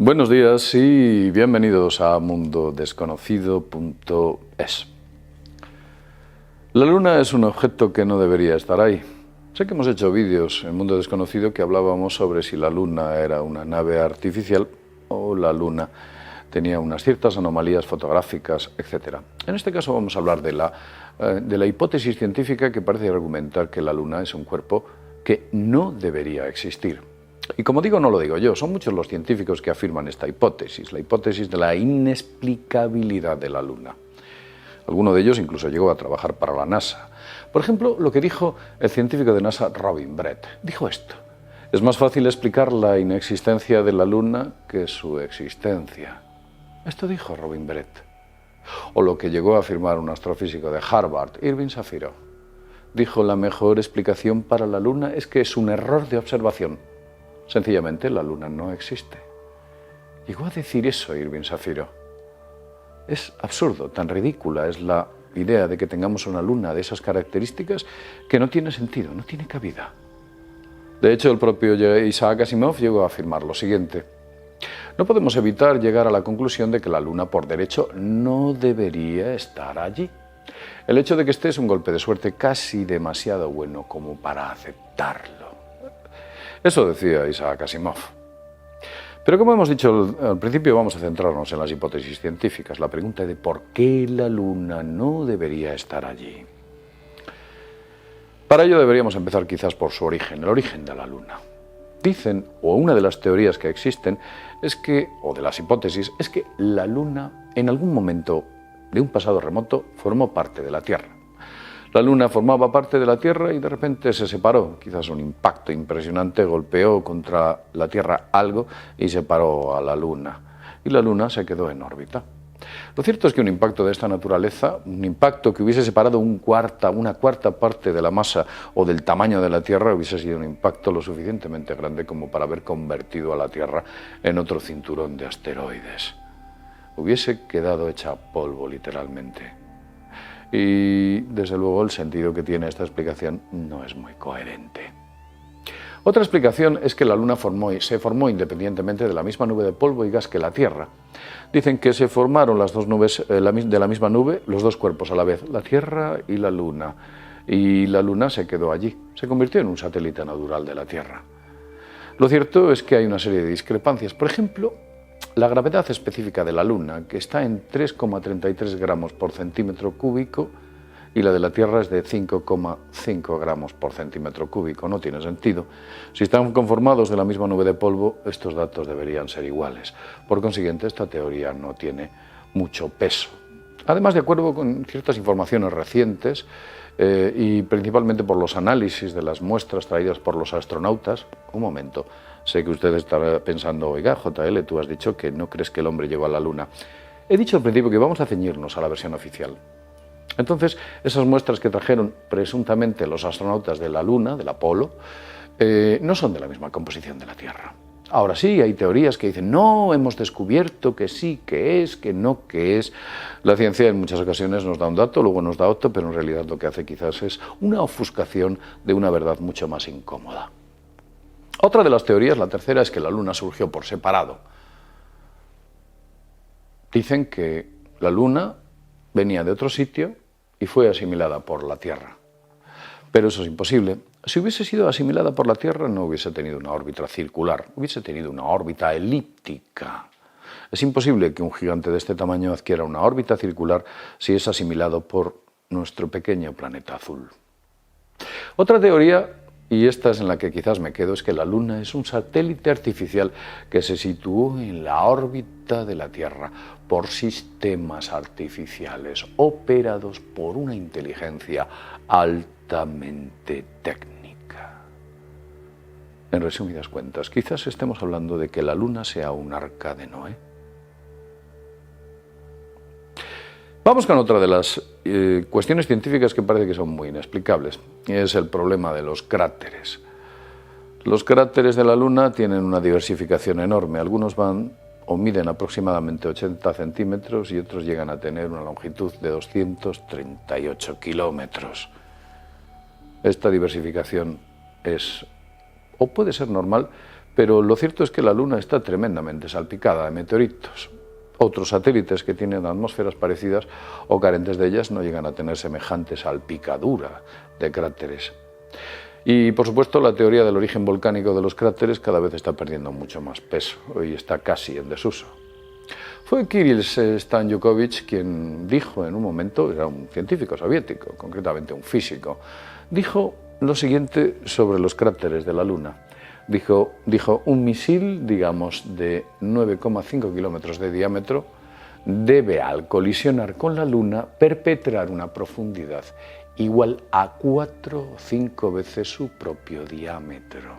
Buenos días y bienvenidos a mundodesconocido.es. La Luna es un objeto que no debería estar ahí. Sé que hemos hecho vídeos en Mundo Desconocido que hablábamos sobre si la Luna era una nave artificial o la Luna tenía unas ciertas anomalías fotográficas, etc. En este caso vamos a hablar de la hipótesis científica que parece argumentar que la Luna es un cuerpo que no debería existir. Y como digo, no lo digo yo, son muchos los científicos que afirman esta hipótesis, la hipótesis de la inexplicabilidad de la Luna. Alguno de ellos incluso llegó a trabajar para la NASA. Por ejemplo, lo que dijo el científico de NASA, Robin Brett, dijo esto: es más fácil explicar la inexistencia de la Luna que su existencia. Esto dijo Robin Brett. O lo que llegó a afirmar un astrofísico de Harvard, Irving Zafiro. Dijo: la mejor explicación para la Luna es que es un error de observación. Sencillamente, la Luna no existe. Llegó a decir eso Irving Zafiro. Es absurdo, tan ridícula es la idea de que tengamos una Luna de esas características que no tiene sentido, no tiene cabida. De hecho, el propio Isaac Asimov llegó a afirmar lo siguiente: no podemos evitar llegar a la conclusión de que la Luna, por derecho, no debería estar allí. El hecho de que esté es un golpe de suerte casi demasiado bueno como para aceptarlo. Eso decía Isaac Asimov. Pero como hemos dicho al principio, vamos a centrarnos en las hipótesis científicas, la pregunta de por qué la Luna no debería estar allí. Para ello deberíamos empezar quizás por su origen, el origen de la Luna. Dicen, o una de las teorías que existen, o de las hipótesis, es que la Luna en algún momento de un pasado remoto formó parte de la Tierra. La Luna formaba parte de la Tierra y de repente se separó. Quizás un impacto impresionante golpeó contra la Tierra algo y separó a la Luna. Y la Luna se quedó en órbita. Lo cierto es que un impacto de esta naturaleza, un impacto que hubiese separado una cuarta parte de la masa o del tamaño de la Tierra, hubiese sido un impacto lo suficientemente grande como para haber convertido a la Tierra en otro cinturón de asteroides. Hubiese quedado hecha polvo, literalmente. Y, desde luego, el sentido que tiene esta explicación no es muy coherente. Otra explicación es que la Luna se formó independientemente de la misma nube de polvo y gas que la Tierra. Dicen que se formaron las dos nubes de la misma nube, los dos cuerpos a la vez, la Tierra y la Luna. Y la Luna se quedó allí, se convirtió en un satélite natural de la Tierra. Lo cierto es que hay una serie de discrepancias. Por ejemplo, la gravedad específica de la Luna, que está en 3,33 gramos por centímetro cúbico, y la de la Tierra es de 5,5 gramos por centímetro cúbico. No tiene sentido. Si están conformados de la misma nube de polvo, estos datos deberían ser iguales. Por consiguiente, esta teoría no tiene mucho peso. Además, de acuerdo con ciertas informaciones recientes, y principalmente por los análisis de las muestras traídas por los astronautas, un momento, sé que usted estará pensando: oiga, JL, tú has dicho que no crees que el hombre llegó a la Luna. He dicho al principio que vamos a ceñirnos a la versión oficial. Entonces, esas muestras que trajeron presuntamente los astronautas de la Luna, del Apolo, no son de la misma composición de la Tierra. Ahora sí, hay teorías que dicen: no, hemos descubierto que sí, que es, que no, que es. La ciencia en muchas ocasiones nos da un dato, luego nos da otro, pero en realidad lo que hace quizás es una ofuscación de una verdad mucho más incómoda. Otra de las teorías, la tercera, es que la Luna surgió por separado. Dicen que la Luna venía de otro sitio y fue asimilada por la Tierra. Pero eso es imposible. Si hubiese sido asimilada por la Tierra, no hubiese tenido una órbita circular, hubiese tenido una órbita elíptica. Es imposible que un gigante de este tamaño adquiera una órbita circular si es asimilado por nuestro pequeño planeta azul. Otra teoría, y esta es en la que quizás me quedo, es que la Luna es un satélite artificial que se situó en la órbita de la Tierra por sistemas artificiales operados por una inteligencia altamente técnica. En resumidas cuentas, quizás estemos hablando de que la Luna sea un arca de Noé. Vamos con otra de las cuestiones científicas que parece que son muy inexplicables. Es el problema de los cráteres. Los cráteres de la Luna tienen una diversificación enorme. Algunos van o miden aproximadamente 80 centímetros y otros llegan a tener una longitud de 238 kilómetros. Esta diversificación es o puede ser normal, Pero lo cierto es que la Luna está tremendamente salpicada de meteoritos. Otros satélites que tienen atmósferas parecidas o carentes de ellas no llegan a tener semejante salpicadura de cráteres. Y por supuesto la teoría del origen volcánico de los cráteres cada vez está perdiendo mucho más peso y está casi en desuso. Fue Kirill Stanjukovich quien dijo en un momento, era un científico soviético, concretamente un físico, dijo lo siguiente sobre los cráteres de la Luna. Dijo, un misil, digamos, de 9,5 kilómetros de diámetro, debe, al colisionar con la Luna, perpetrar una profundidad igual a 4 o 5 veces su propio diámetro.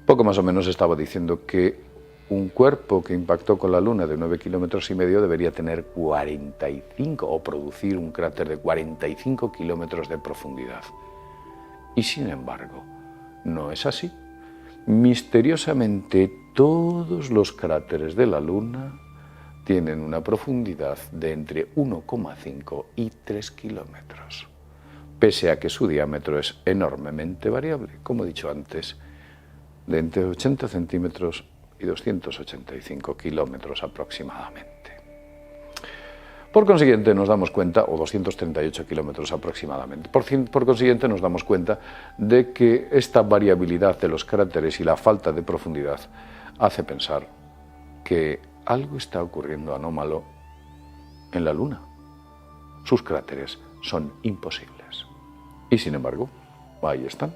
Poco más o menos estaba diciendo que un cuerpo que impactó con la Luna de 9,5 kilómetros debería tener 45 o producir un cráter de 45 kilómetros de profundidad. Y sin embargo, no es así. Misteriosamente, todos los cráteres de la Luna tienen una profundidad de entre 1,5 y 3 kilómetros, pese a que su diámetro es enormemente variable, como he dicho antes, de entre 80 centímetros y 285 kilómetros aproximadamente. Por consiguiente nos damos cuenta, o 238 kilómetros aproximadamente, por consiguiente nos damos cuenta de que esta variabilidad de los cráteres y la falta de profundidad hace pensar que algo está ocurriendo anómalo en la Luna. Sus cráteres son imposibles. Y sin embargo, ahí están.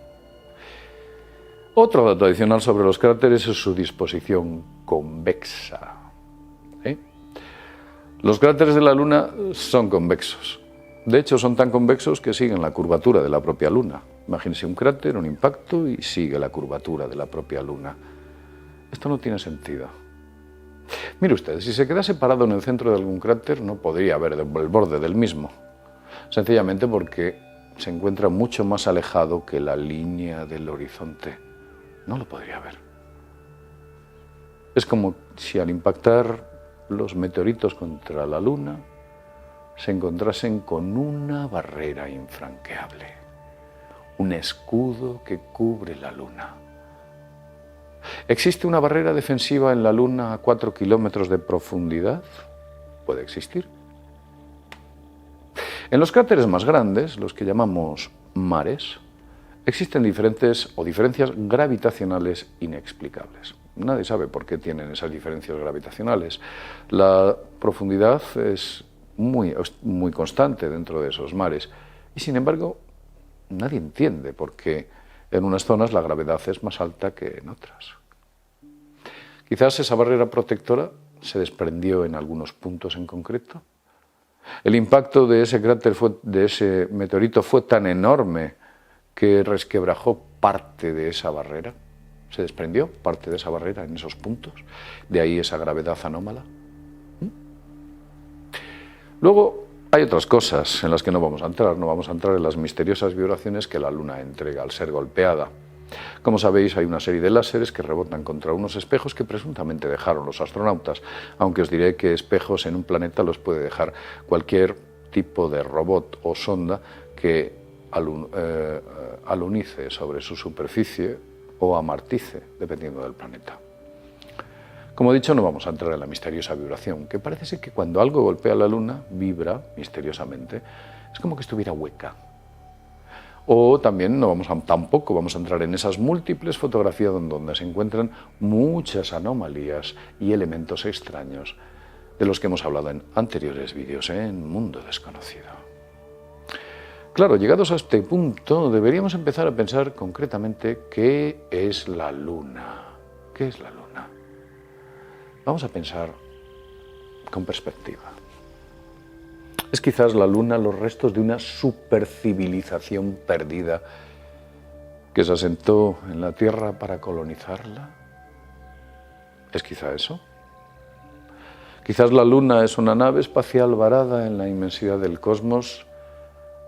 Otro dato adicional sobre los cráteres es su disposición convexa. Los cráteres de la Luna son convexos. De hecho, son tan convexos que siguen la curvatura de la propia Luna. Imagínense un cráter, un impacto y sigue la curvatura de la propia Luna. Esto no tiene sentido. Mire usted, si se quedase parado en el centro de algún cráter, no podría ver el borde del mismo. Sencillamente porque se encuentra mucho más alejado que la línea del horizonte. No lo podría ver. Es como si al impactar los meteoritos contra la Luna se encontrasen con una barrera infranqueable, un escudo que cubre la Luna. ¿Existe una barrera defensiva en la Luna a 4 kilómetros de profundidad? Puede existir. En los cráteres más grandes, los que llamamos mares, existen diferencias gravitacionales inexplicables. Nadie sabe por qué tienen esas diferencias gravitacionales. La profundidad es muy constante dentro de esos mares y, sin embargo, nadie entiende por qué en unas zonas la gravedad es más alta que en otras. Quizás esa barrera protectora se desprendió en algunos puntos en concreto. El impacto de ese cráter, de ese meteorito, fue tan enorme que resquebrajó parte de esa barrera. Se desprendió parte de esa barrera en esos puntos, de ahí esa gravedad anómala. Luego hay otras cosas en las que no vamos a entrar en las misteriosas vibraciones que la Luna entrega al ser golpeada. Como sabéis, hay una serie de láseres que rebotan contra unos espejos que presuntamente dejaron los astronautas, aunque os diré que espejos en un planeta los puede dejar cualquier tipo de robot o sonda que alunice sobre su superficie o amartice, dependiendo del planeta. Como he dicho, no vamos a entrar en la misteriosa vibración, que parece ser que cuando algo golpea la Luna, vibra misteriosamente, es como que estuviera hueca. O también tampoco vamos a entrar en esas múltiples fotografías donde se encuentran muchas anomalías y elementos extraños de los que hemos hablado en anteriores vídeos en Mundo Desconocido. Claro, llegados a este punto, deberíamos empezar a pensar concretamente qué es la Luna. ¿Qué es la Luna? Vamos a pensar con perspectiva. ¿Es quizás la Luna los restos de una supercivilización perdida que se asentó en la Tierra para colonizarla? ¿Es quizá eso? Quizás la Luna es una nave espacial varada en la inmensidad del cosmos,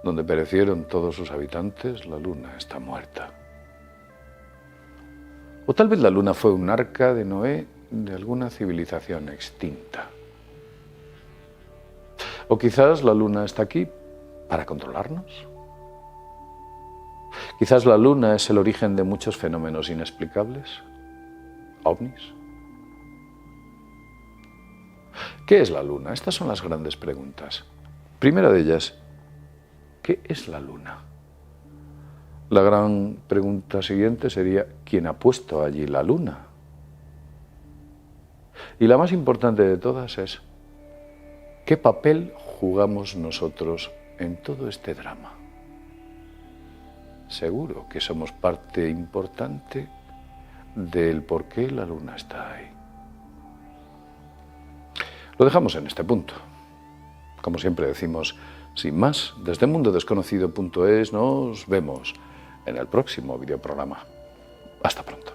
donde perecieron todos sus habitantes. La Luna está muerta. O tal vez la Luna fue un arca de Noé de alguna civilización extinta. O quizás la Luna está aquí para controlarnos. Quizás la Luna es el origen de muchos fenómenos inexplicables. ovnis? ¿Qué es la luna? Estas son las grandes preguntas. Primera de ellas, ¿qué es la luna? La gran pregunta siguiente sería, ¿quién ha puesto allí la luna? Y la más importante de todas es, ¿qué papel jugamos nosotros en todo este drama? Seguro que somos parte importante del por qué la luna está ahí. Lo dejamos en este punto. Como siempre decimos, sin más, desde mundodesconocido.es nos vemos en el próximo videoprograma. Hasta pronto.